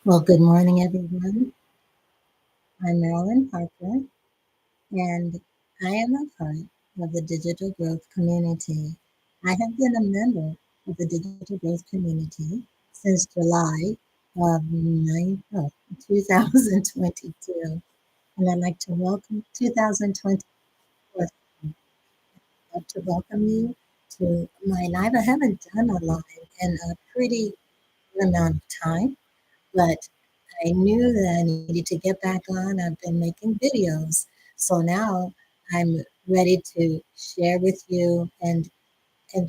Well, good morning, everyone. I'm Marilynne Parker, and I am a part of the digital growth community. I have been a member of the digital growth community since July of 2022, and I'd like to welcome 2024. I'd like to welcome you to my live. I haven't done a live in a pretty good amount of time, but I knew that I needed to get back on. I've been making videos. So now I'm ready to share with you and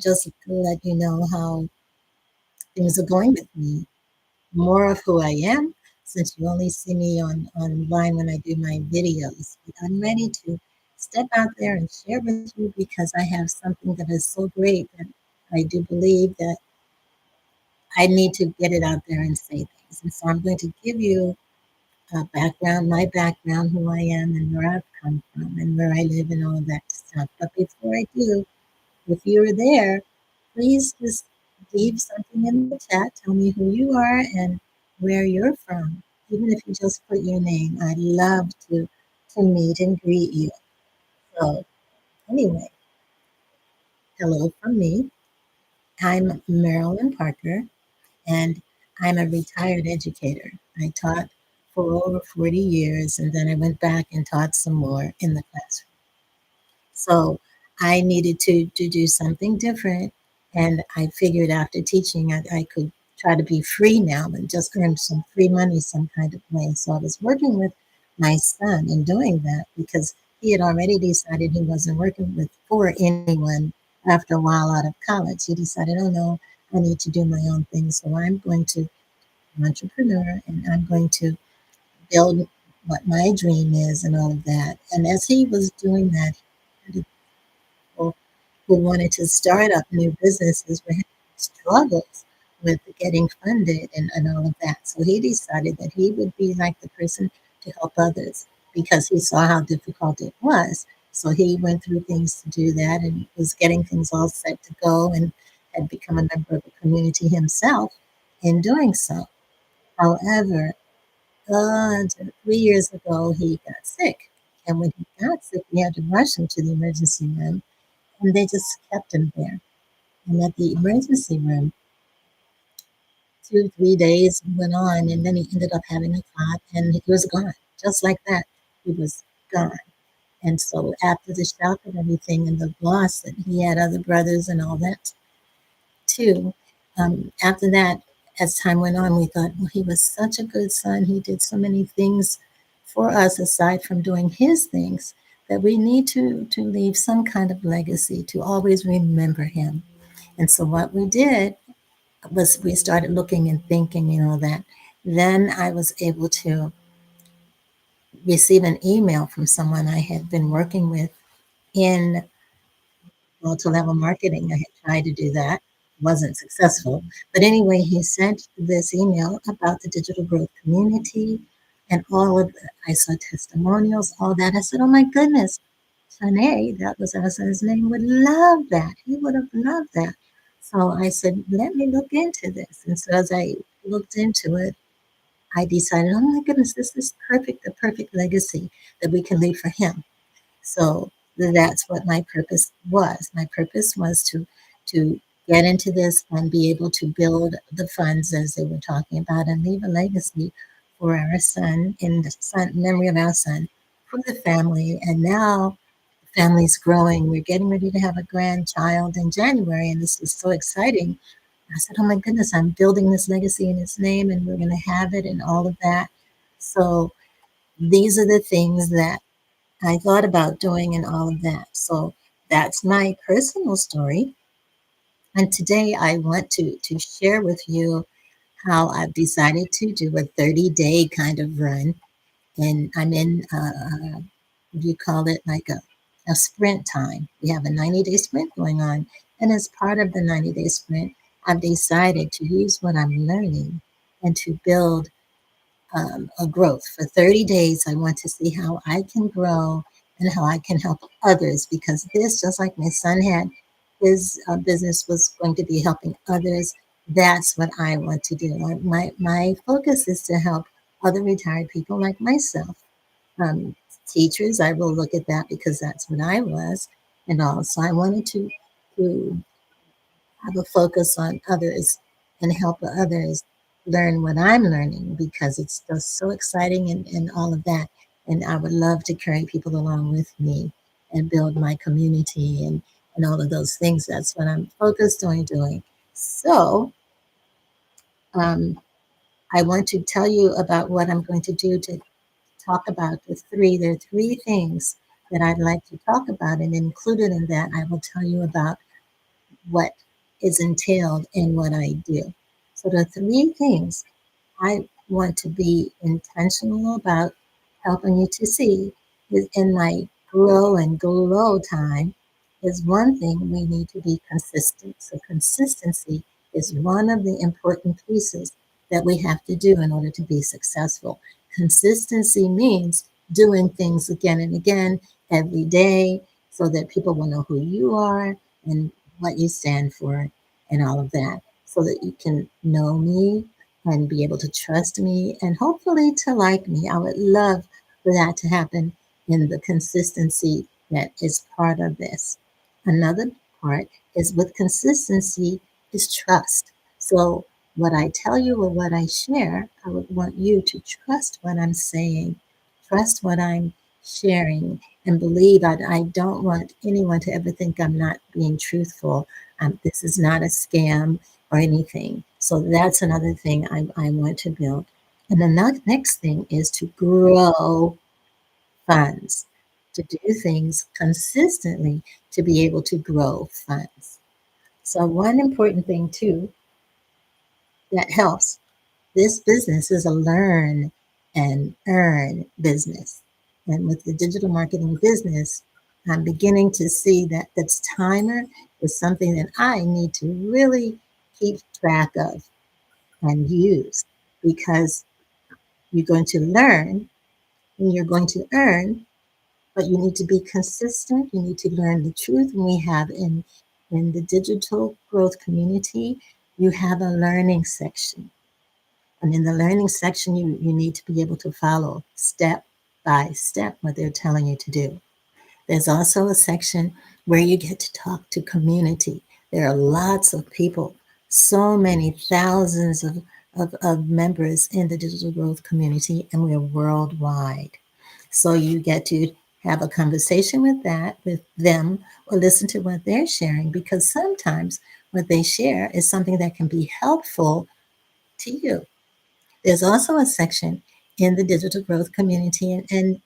just let you know how things are going with me. More of who I am, since you only see me online when I do my videos. But I'm ready to step out there and share with you because I have something that is so great that I do believe that I need to get it out there and say things. And so I'm going to give you my background, who I am, and where I've come from, and where I live, and all that stuff. But before I do, if you're there, please just leave something in the chat. Tell me who you are and where you're from. Even if you just put your name, I'd love to meet and greet you. So anyway, hello from me. I'm Marilyn Parker, and I'm a retired educator. I taught for over 40 years, and then I went back and taught some more in the classroom. So I needed to do something different. And I figured after teaching, I could try to be free now and just earn some free money some kind of way. So I was working with my son and doing that because he had already decided he wasn't working with for anyone after a while out of college. He decided, oh no, I need to do my own thing. So I'm going to be an entrepreneur and I'm going to build what my dream is and all of that. And as he was doing that, people who wanted to start up new businesses were having struggles with getting funded and all of that. So he decided that he would be like the person to help others because he saw how difficult it was. So he went through things to do that and was getting things all set to go and had become a member of the community himself in doing so. However, 3 years ago, he got sick. And when he got sick, we had to rush him to the emergency room and they just kept him there. And at the emergency room, 2, 3 days went on, and then he ended up having a clot, and he was gone, just like that. He was gone. And so after the shock and everything, and the loss, and he had other brothers and all that too. After that, as time went on, we thought, well, he was such a good son. He did so many things for us aside from doing his things that we need to leave some kind of legacy to always remember him. And so what we did was we started looking and thinking, that. Then I was able to receive an email from someone I had been working with in multi-level marketing. I had tried to do that, wasn't successful. But anyway, he sent this email about the digital growth community and all of the, I saw testimonials, all that. I said, oh my goodness, Shanae, that was our son's name, would love that. He would have loved that. So I said, let me look into this. And so as I looked into it, I decided, oh my goodness, this is perfect, the perfect legacy that we can leave for him. So that's what my purpose was. My purpose was to get into this and be able to build the funds as they were talking about and leave a legacy for our son in the memory of our son for the family. And now the family's growing. We're getting ready to have a grandchild in January, and this is so exciting. I said, oh my goodness, I'm building this legacy in his name and we're going to have it and all of that. So these are the things that I thought about doing and all of that. So that's my personal story. And today I want to share with you how I've decided to do a 30-day kind of run. And I'm in, what do you call it, like a sprint time. We have a 90-day sprint going on. And as part of the 90-day sprint, I've decided to use what I'm learning and to build a growth. For 30 days, I want to see how I can grow and how I can help others because this, just like my son had, his business was going to be helping others. That's what I want to do. My focus is to help other retired people like myself. Um, Teachers, I will look at that because that's what I was. And also, I wanted to have a focus on others and help others learn what I'm learning because it's just so exciting and all of that. And I would love to carry people along with me and build my community and all of those things. That's what I'm focused on doing. So, um, I want to tell you about what I'm going to do to talk about there are three things that I'd like to talk about. And included in that, I will tell you about what is entailed in what I do. So the three things I want to be intentional about helping you to see is in my grow and glow time is one thing we need to be consistent. So consistency is one of the important pieces that we have to do in order to be successful. Consistency means doing things again and again every day so that people will know who you are and what you stand for and all of that so that you can know me and be able to trust me and hopefully to like me. I would love for that to happen in the consistency that is part of this. Another part is with consistency is trust. So what I tell you or what I share, I would want you to trust what I'm saying, trust what I'm sharing, and believe I don't want anyone to ever think I'm not being truthful. This is not a scam or anything. So that's another thing I want to build. And the next thing is to grow funds, to do things consistently to be able to grow funds. So, one important thing too that helps this business is a learn and earn business. And with the digital marketing business, I'm beginning to see that this timer is something that I need to really keep track of and use because you're going to learn and you're going to earn, but you need to be consistent. You need to learn the truth. And we have in the digital growth community, you have a learning section. And in the learning section, you need to be able to follow step by step what they're telling you to do. There's also a section where you get to talk to community. There are lots of people, so many thousands of members in the digital growth community, and we're worldwide. So you get to have a conversation with them, or listen to what they're sharing, because sometimes what they share is something that can be helpful to you. There's also a section in the digital growth community, and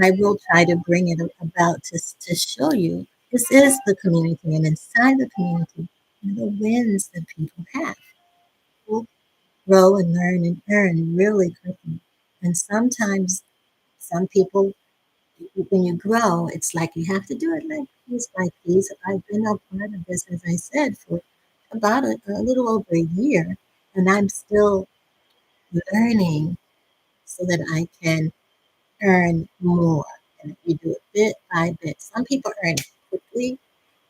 I will try to bring it about to show you this is the community, and inside the community are the wins that people have. People grow and learn and earn really quickly. And sometimes some people, when you grow, it's like you have to do it like piece by piece. I've been a part of this, as I said, for about a little over a year, and I'm still learning so that I can earn more. And if you do it bit by bit, some people earn quickly,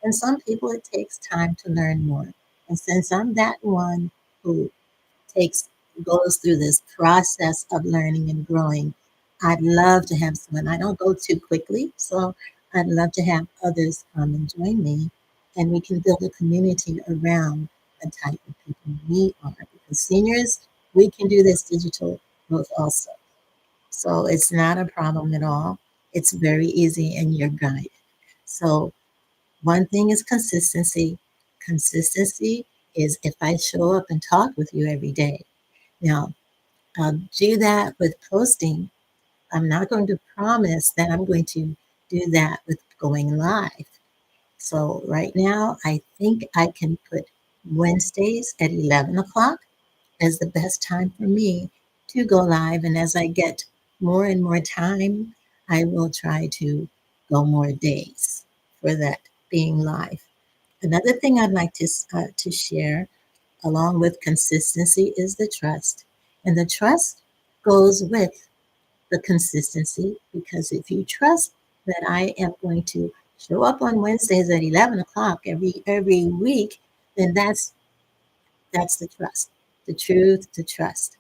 and some people it takes time to learn more. And since I'm that one who takes goes through this process of learning and growing, I'd love to have someone. I don't go too quickly, so I'd love to have others come and join me, and we can build a community around the type of people we are. Because seniors, we can do this digital growth also. So it's not a problem at all. It's very easy and you're guided. So one thing is consistency. Consistency is if I show up and talk with you every day. Now, I'll do that with posting. I'm not going to promise that I'm going to do that with going live. So right now, I think I can put Wednesdays at 11 o'clock as the best time for me to go live. And as I get more and more time, I will try to go more days for that being live. Another thing I'd like to share along with consistency is the trust. And the trust goes with the consistency because if you trust that I am going to show up on Wednesdays at 11 o'clock every week, then that's That's the trust, the truth, the trust.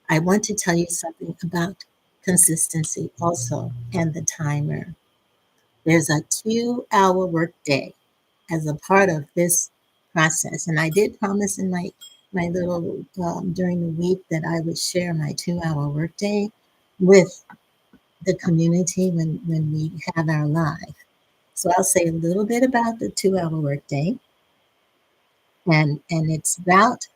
I want to tell you something about consistency also and the timer. There's a 2 hour workday as a part of this process. And I did promise in my little during the week that I would share my 2 hour workday with the community when we have our live. So I'll say a little bit about the 2 hour workday, and it's about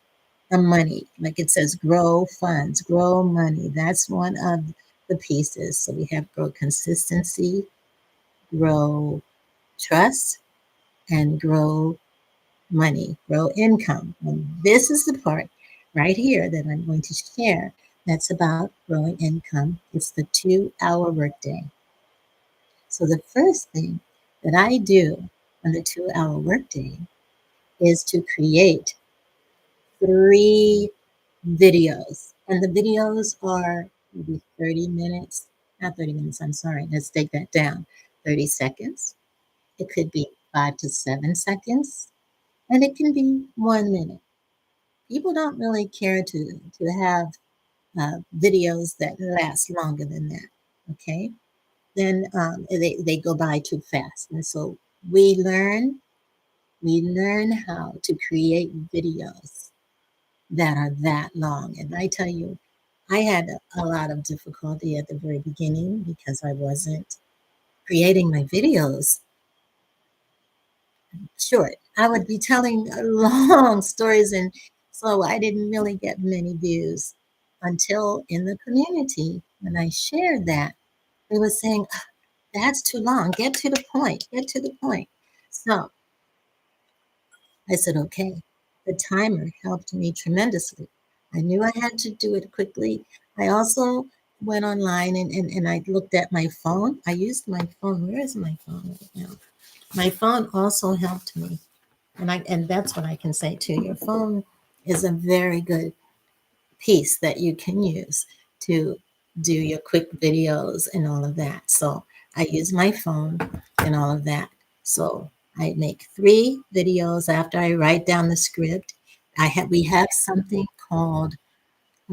the money. Like it says, grow funds, grow money. That's one of the pieces. So we have grow consistency, grow trust, and grow money, grow income. And this is the part right here that I'm going to share that's about growing income. It's the 2 hour workday. So the first thing that I do on the 2 hour workday is to create 3 videos. And the videos are maybe 30 minutes, not 30 minutes, I'm sorry, let's take that down. 30 seconds. It could be 5 to 7 seconds, and it can be 1 minute. People don't really care to have videos that last longer than that. Okay, then they go by too fast, and so we learn we learn how to create videos that are that long. And I tell you, I had a lot of difficulty at the very beginning because I wasn't creating my videos short. I would be telling long stories, and so I didn't really get many views until in the community when I shared that they were saying, "Ah, that's too long. Get to the point. Get to the point." So I said, okay. The timer helped me tremendously. I knew I had to do it quickly. I also went online and I looked at my phone. I used my phone. Where is my phone right now? My phone also helped me. And that's what I can say too. Your phone is a very good piece that you can use to do your quick videos and all of that. So I use my phone and all of that. So I make 3 videos after I write down the script. We have something called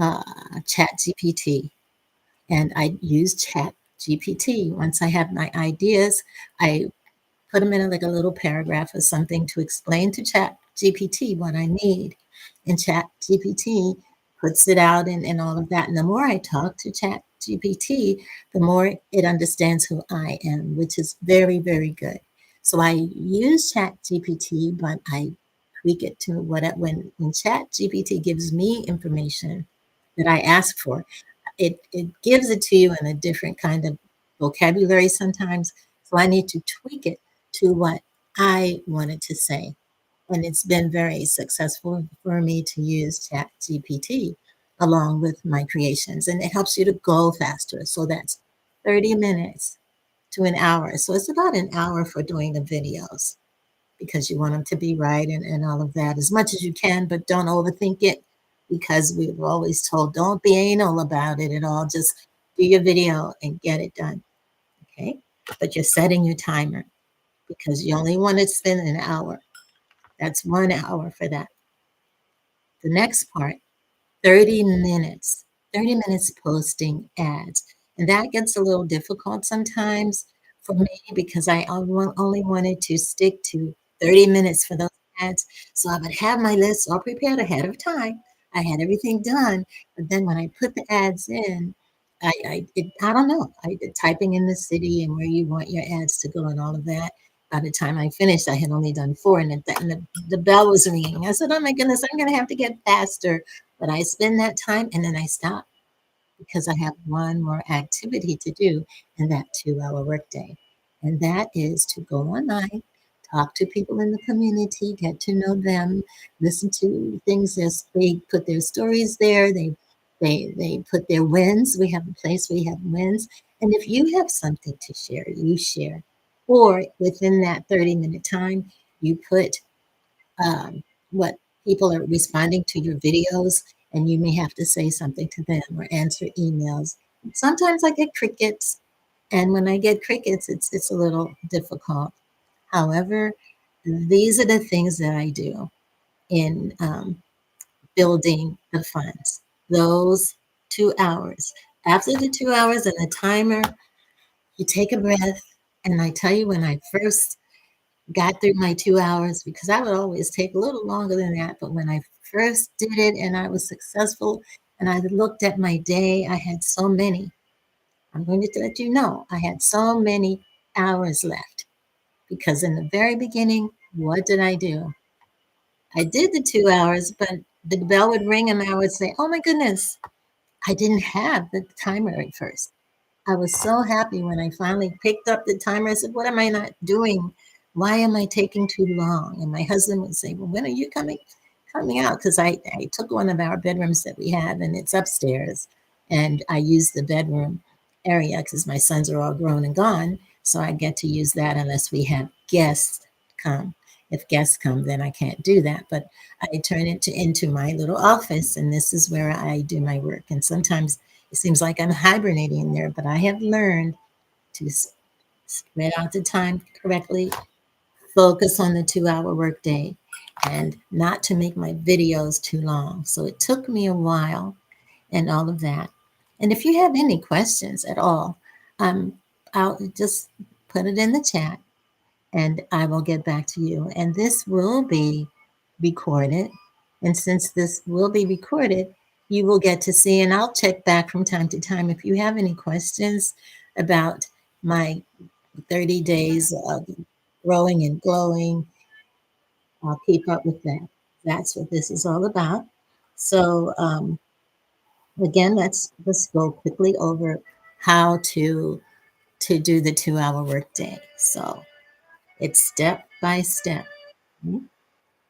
uh, Chat GPT, and I use Chat GPT. Once I have my ideas, I put them in like a little paragraph or something to explain to Chat GPT what I need. And Chat GPT puts it out and all of that. And the more I talk to Chat GPT, the more it understands who I am, which is very, very good. So I use Chat GPT, but I tweak it to when Chat GPT gives me information that I ask for, it gives it to you in a different kind of vocabulary sometimes. So I need to tweak it to what I wanted to say. And it's been very successful for me to use Chat GPT along with my creations. And it helps you to go faster. So that's 30 minutes to an hour. So it's about an hour for doing the videos because you want them to be right and all of that as much as you can, but don't overthink it because we were always told don't be anal about it at all. Just do your video and get it done. Okay. But you're setting your timer because you only want to spend an hour. That's 1 hour for that. The next part, 30 minutes, 30 minutes posting ads. And that gets a little difficult sometimes for me because I only wanted to stick to 30 minutes for those ads. So I would have my list all prepared ahead of time. I had everything done. But then when I put the ads in, I don't know. Typing in the city and where you want your ads to go and all of that. By the time I finished, I had only done 4, and the bell was ringing. I said, "Oh my goodness, I'm going to have to get faster." But I spend that time and then I stop because I have one more activity to do in that 2 hour workday. And that is to go online, talk to people in the community, get to know them, listen to things as they put their stories there. They put their wins. We have a place where we have wins. And if you have something to share, you share. Or within that 30-minute time, you put what people are responding to your videos, and you may have to say something to them or answer emails. Sometimes I get crickets, and when I get crickets, it's a little difficult. However, these are the things that I do in building the funds. Those 2 hours. After the 2 hours and the timer, you take a breath. And I tell you, when I first got through my 2 hours, because I would always take a little longer than that, but when I first did it and I was successful and I looked at my day, I had so many. I'm going to let you know, I had so many hours left because in the very beginning, what did I do? I did the 2 hours, but the bell would ring and I would say, oh my goodness, I didn't have the timer at first. I was so happy when I finally picked up the timer. I said, what am I not doing? Why am I taking too long? And my husband would say, well, when are you coming out? Because I took one of our bedrooms that we have and it's upstairs. And I use the bedroom area because my sons are all grown and gone. So I get to use that unless we have guests come. If guests come, then I can't do that. But I turn it into my little office, and this is where I do my work. And sometimes it seems like I'm hibernating in there, but I have learned to spread out the time correctly, focus on the 2 hour workday, and not to make my videos too long. So it took me a while and all of that. And if you have any questions at all, I'll just put it in the chat and I will get back to you. And this will be recorded. And since this will be recorded, you will get to see, and I'll check back from time to time. If you have any questions about my 30 days of growing and glowing, I'll keep up with that. That's what this is all about. So, again, let's go quickly over how to do the 2 hour workday. So it's step by step. Mhm.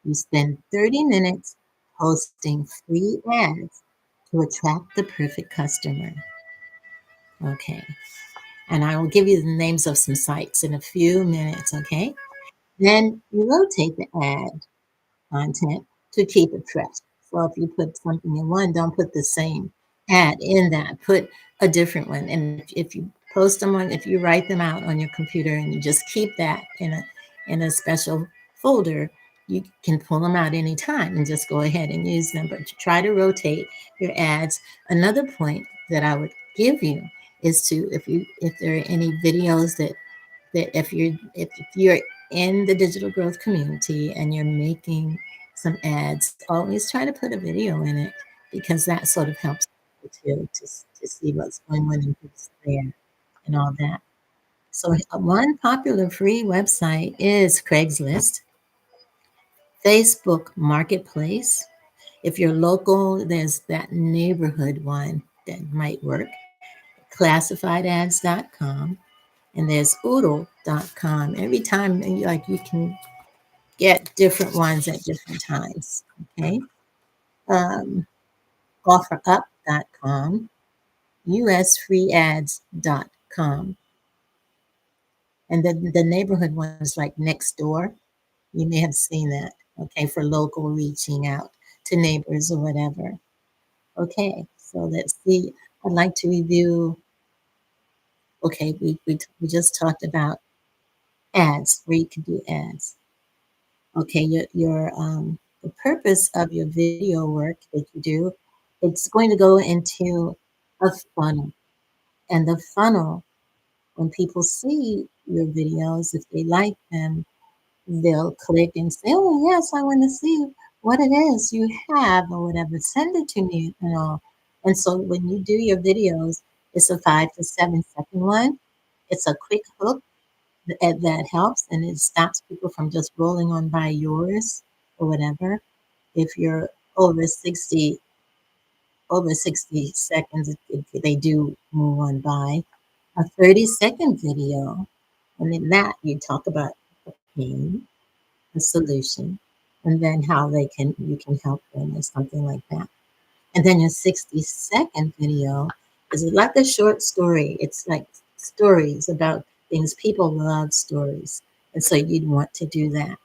You spend 30 minutes posting free ads to attract the perfect customer. Okay. And I will give you the names of some sites in a few minutes. Okay. Then you rotate the ad content to keep it fresh. So if you put something in one, don't put the same ad in that. Put a different one. And if you post them on, if you write them out on your computer and you just keep that in a special folder, you can pull them out anytime and just go ahead and use them. But try to rotate your ads. Another point that I would give you is to if there are any videos that if you're in the digital growth community and you're making some ads, always try to put a video in it because that sort of helps people to see what's going on and who's there and all that. So one popular free website is Craigslist, Facebook Marketplace. If you're local, there's that neighborhood one that might work. Classifiedads.com, and there's oodle.com. Every time, like you can get different ones at different times. Okay. Um, offerup.com, usfreeads.com. And then the neighborhood ones like next door. You may have seen that. Okay. For local reaching out to neighbors or whatever. Okay. So let's see. I'd like to review. Okay. We just talked about ads, where you can do ads. Okay, your the purpose of your video work that you do, it's going to go into a funnel. And the funnel, when people see your videos, if they like them, they'll click and say, "Oh yes, I want to see what it is you have or whatever. Send it to me and all." And so when you do your videos, it's a 5 to 7 second one. It's a quick hook that helps and it stops people from just rolling on by yours or whatever. If you're over 60 over 60 seconds, they do move on by. A 30-second video, and in that you talk about the pain, the solution, and then how you can help them or something like that. And then your 60-second video is like a short story. It's like stories about things. People love stories. And so you'd want to do that.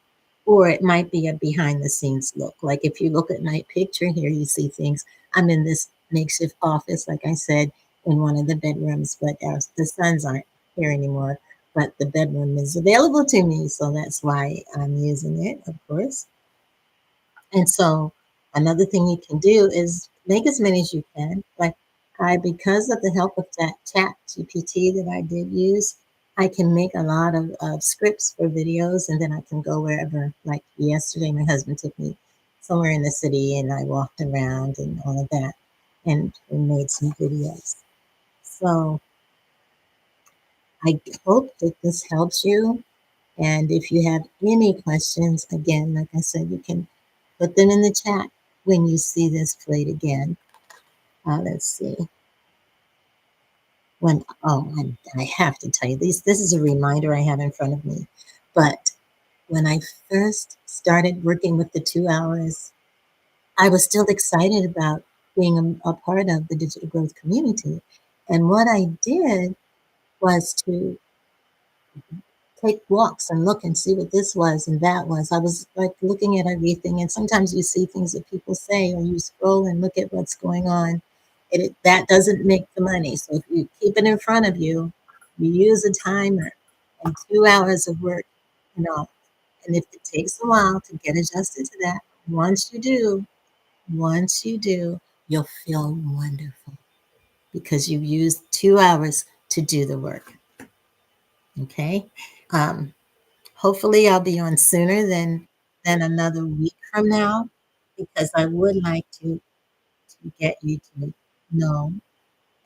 Or it might be a behind the scenes look. Like if you look at my picture here, you see things. I'm in this makeshift office, like I said, in one of the bedrooms, but the sons aren't here anymore. But the bedroom is available to me. So that's why I'm using it, of course. And so Another thing you can do is make as many as you can. Like because of the help of that chat GPT that I did use, I can make a lot of scripts for videos and then I can go wherever. Like yesterday, my husband took me somewhere in the city and I walked around and all of that and made some videos. So I hope that this helps you. And if you have any questions, again, like I said, you can put them in the chat when you see this played again. Let's see. I have to tell you, this is a reminder I have in front of me. But when I first started working with the 2 hours, I was still excited about being a part of the digital growth community. And what I did was to take walks and look and see what this was and that was. I was like looking at everything, and sometimes you see things that people say, or you scroll and look at what's going on. That doesn't make the money. So if you keep it in front of you, you use a timer and 2 hours of work, you know. And if it takes a while to get adjusted to that, once you do, you'll feel wonderful because you used 2 hours to do the work. Okay. Um, Hopefully, I'll be on sooner than another week from now because I would like to get you to know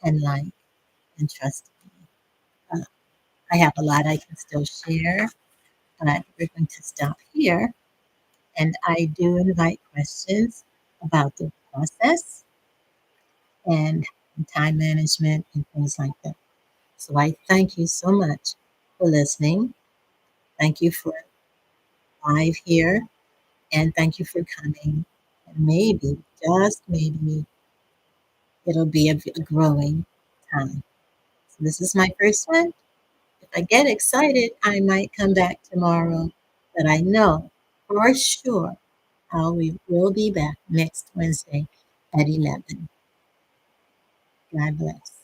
and like and trust me. I have a lot I can still share, but we're going to stop here. And I do invite questions about the process and time management and things like that. So I thank you so much for listening. Thank you for live here. And thank you for coming. And maybe, just maybe, it'll be a growing time. So this is my first one. If I get excited, I might come back tomorrow. But I know for sure we will be back next Wednesday at 11. God bless.